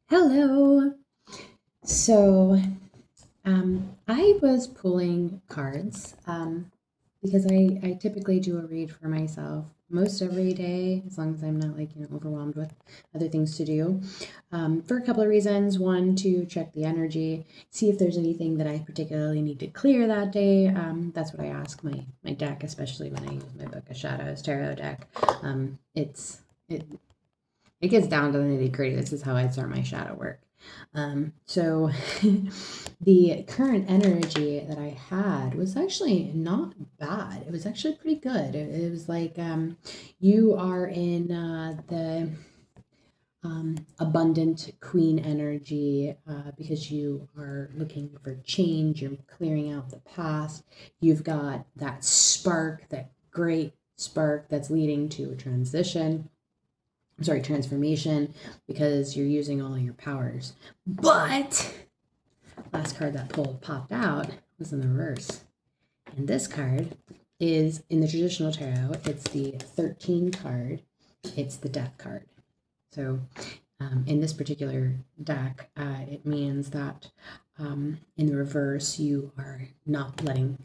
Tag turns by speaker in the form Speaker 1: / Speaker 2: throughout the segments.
Speaker 1: Hello. So, I was pulling cards because I typically do a read for myself most every day, as long as I'm not overwhelmed with other things to do. For a couple of reasons. One, to check the energy, see if there's anything that I particularly need to clear that day. That's what I ask my deck, especially when I use my Book of Shadows tarot deck. It it gets down to the nitty gritty. This is how I start my shadow work. So the current energy that I had was actually not bad. It was actually pretty good. It was like you are in the abundant queen energy because you are looking for change. You're clearing out the past. You've got that spark, that great spark that's leading to a transformation, because you're using all your powers. But last card that popped out was in the reverse. And this card is in the traditional tarot, it's the 13 card. It's the death card. So in this particular deck, it means that in the reverse, you are not letting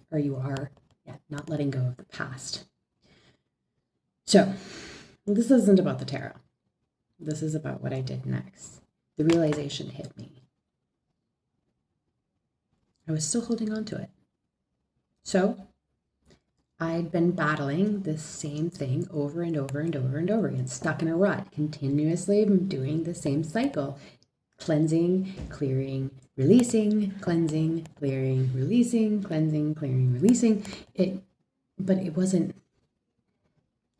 Speaker 1: go of the past. So this isn't about the tarot. This is about what I did next. The realization hit me. I was still holding on to it. So I'd been battling this same thing over and over and over and over again, stuck in a rut, continuously doing the same cycle. Cleansing, clearing, releasing, cleansing, clearing, releasing, cleansing, clearing, releasing. But it wasn't.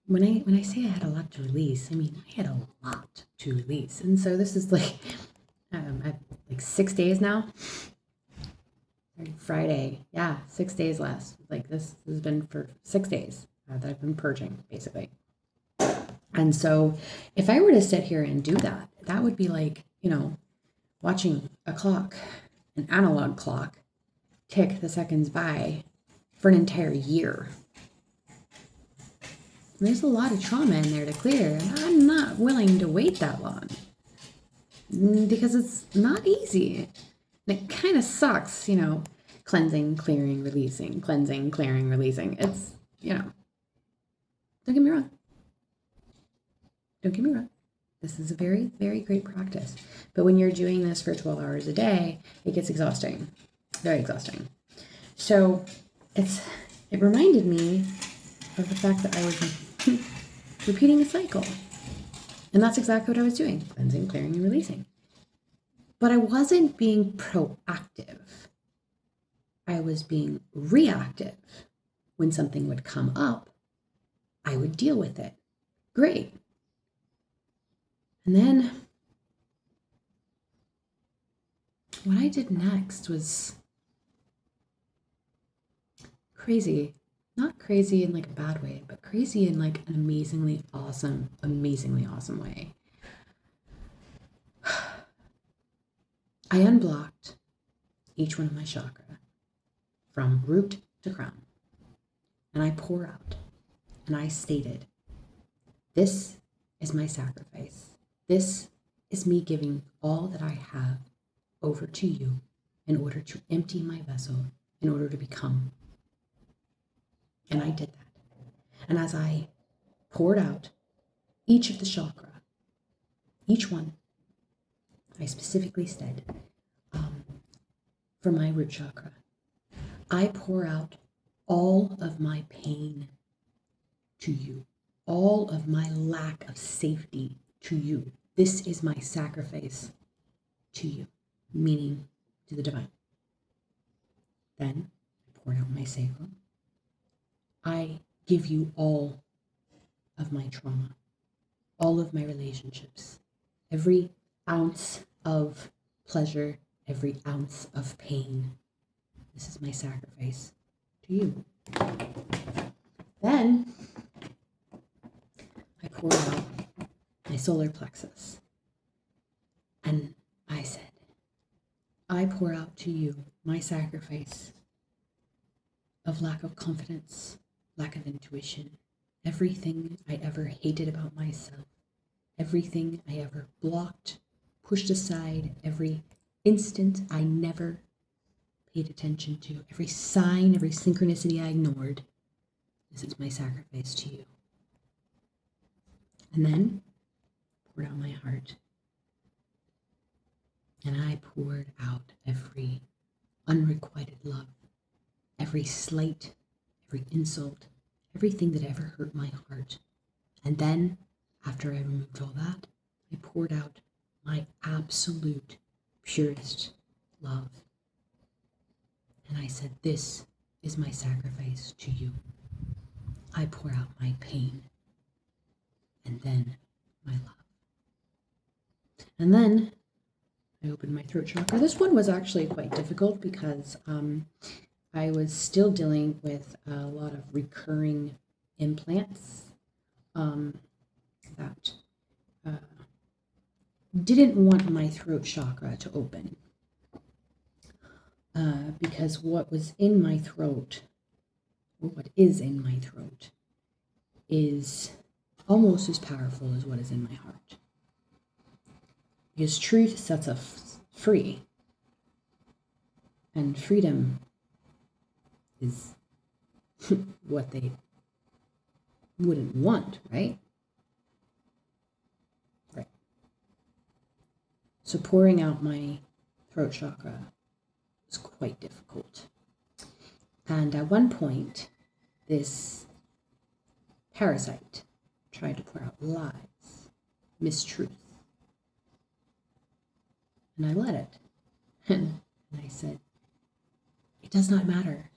Speaker 1: When I say I had a lot to release, I mean I had a lot to release. And so this is like 6 days now. Friday, yeah, 6 days last. Like this has been for 6 days that I've been purging, basically. And so if I were to sit here and do that, that would be like, watching a clock, an analog clock, tick the seconds by for an entire year. There's a lot of trauma in there to clear, and I'm not willing to wait that long because it's not easy. And it kind of sucks, cleansing, clearing, releasing, cleansing, clearing, releasing. It's, don't get me wrong. Don't get me wrong. This is a very, very great practice. But when you're doing this for 12 hours a day, it gets exhausting, very exhausting. So it reminded me of the fact that I was repeating a cycle. And that's exactly what I was doing, cleansing, clearing, and releasing. But I wasn't being proactive. I was being reactive. When something would come up, I would deal with it. Great. And then what I did next was crazy. Not crazy in like a bad way, but crazy in like an amazingly awesome way. I unblocked each one of my chakra from root to crown. And I pour out and I stated, this is my sacrifice. This is me giving all that I have over to you in order to empty my vessel, in order to become. And I did that. And as I poured out each of the chakra, each one, I specifically said, for my root chakra, I pour out all of my pain to you, all of my lack of safety to you. This is my sacrifice to you, meaning to the divine. Then I poured out my sacrum. I give you all of my trauma, all of my relationships, every ounce of pleasure, every ounce of pain. This is my sacrifice to you. Then I poured out my solar plexus. And I said, I pour out to you my sacrifice of lack of confidence, lack of intuition, everything I ever hated about myself, everything I ever blocked pushed aside every instant I never paid attention to, every sign, every synchronicity I ignored. This is my sacrifice to you. And then poured out my heart. And I poured out every unrequited love, every slight, every insult, everything that ever hurt my heart. And then, after I removed all that, I poured out my absolute, purest love. And I said, this is my sacrifice to you. I pour out my pain, and then my love. And then I opened my throat chakra. This one was actually quite difficult because I was still dealing with a lot of recurring implants that didn't want my throat chakra to open. Because what was in my throat, or what is in my throat, is almost as powerful as what is in my heart. Because truth sets us free. And freedom is what they wouldn't want, right? Right. So pouring out my throat chakra was quite difficult. And at one point, this parasite tried to pour out lies, mistruth. And I let it. And I said, it does not matter,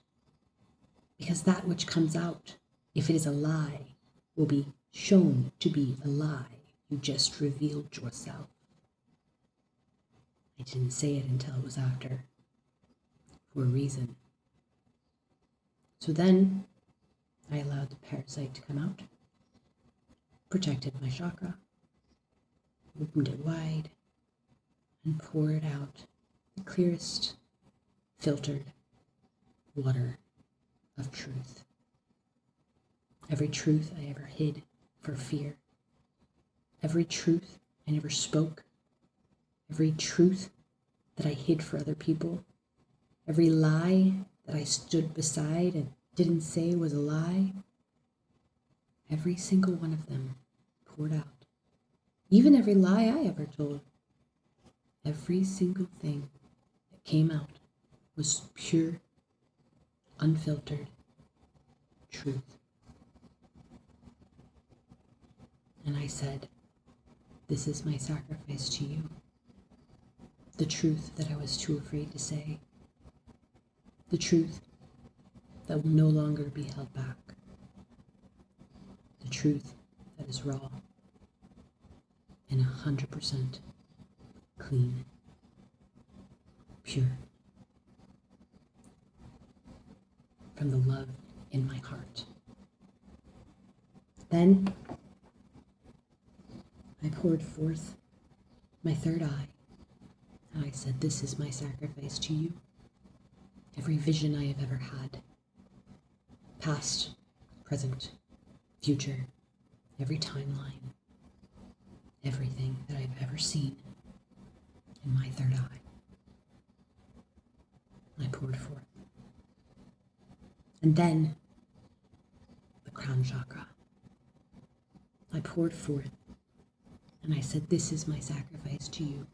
Speaker 1: because that which comes out, if it is a lie, will be shown to be a lie. You just revealed yourself. I didn't say it until it was after, for a reason. So then I allowed the parasite to come out, protected my chakra, opened it wide, and poured out the clearest, filtered water of truth. Every truth I ever hid for fear. Every truth I never spoke. Every truth that I hid for other people. Every lie that I stood beside and didn't say was a lie. Every single one of them poured out. Even every lie I ever told. Every single thing that came out was pure, unfiltered truth. And I said, this is my sacrifice to you. The truth that I was too afraid to say. The truth that will no longer be held back. The truth that is raw and 100% clean, pure, from the love in my heart. Then I poured forth my third eye, and I said, this is my sacrifice to you. Every vision I have ever had, past, present, future, every timeline, everything that I've ever seen in my third eye, I poured forth. And then the crown chakra, I poured forth, and I said, this is my sacrifice to you.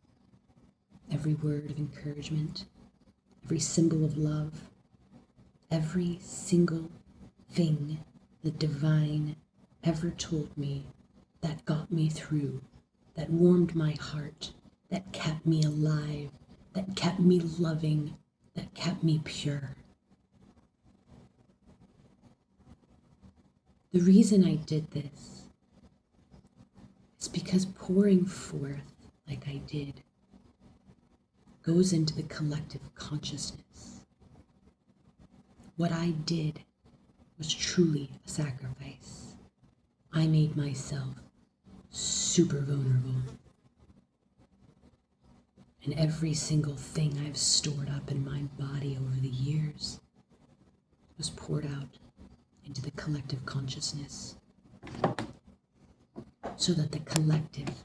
Speaker 1: Every word of encouragement, every symbol of love, every single thing the divine ever told me that got me through, that warmed my heart, that kept me alive, that kept me loving, that kept me pure. The reason I did this is because pouring forth like I did goes into the collective consciousness. What I did was truly a sacrifice. I made myself super vulnerable. And every single thing I've stored up in my body over the years was poured out into the collective consciousness so that the collective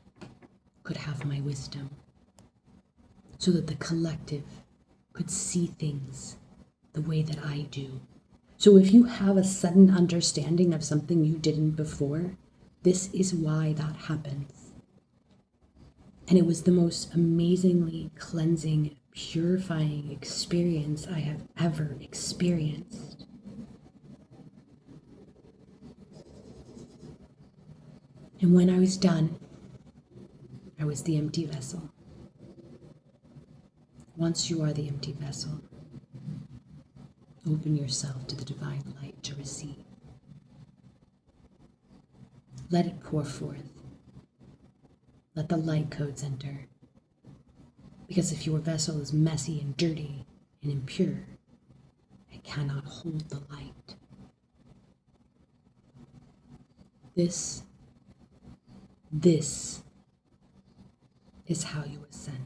Speaker 1: could have my wisdom, so that the collective could see things the way that I do. So if you have a sudden understanding of something you didn't before, this is why that happens. And it was the most amazingly cleansing, purifying experience I have ever experienced. And when I was done, I was the empty vessel. Once you are the empty vessel, open yourself to the divine light to receive. Let it pour forth. Let the light codes enter. Because if your vessel is messy and dirty and impure, it cannot hold the light. This is how you ascend.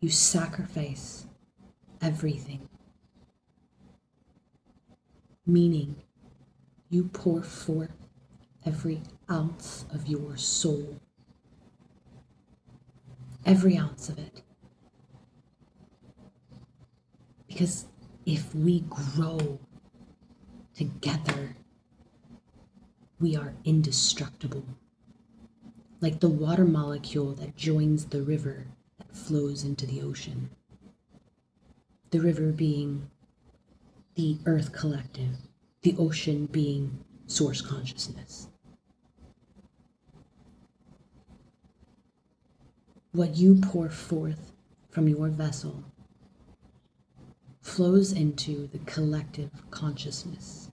Speaker 1: You sacrifice everything. Meaning, you pour forth every ounce of your soul. Every ounce of it. Because if we grow together, we are indestructible. Like the water molecule that joins the river that flows into the ocean. The river being the earth collective, the ocean being source consciousness. What you pour forth from your vessel flows into the collective consciousness.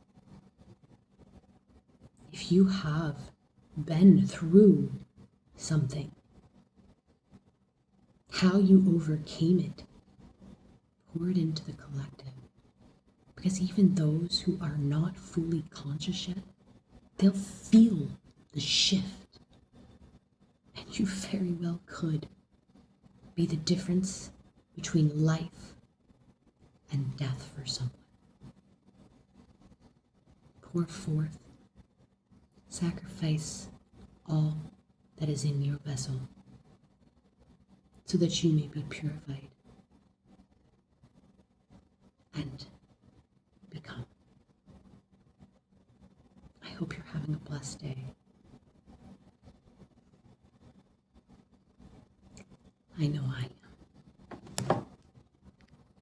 Speaker 1: If you have been through something, how you overcame it, pour it into the collective. Because even those who are not fully conscious yet, they'll feel the shift. And you very well could be the difference between life and death for someone. Pour forth, sacrifice all that is in your vessel so that you may be purified and become. I hope you're having a blessed day. I know I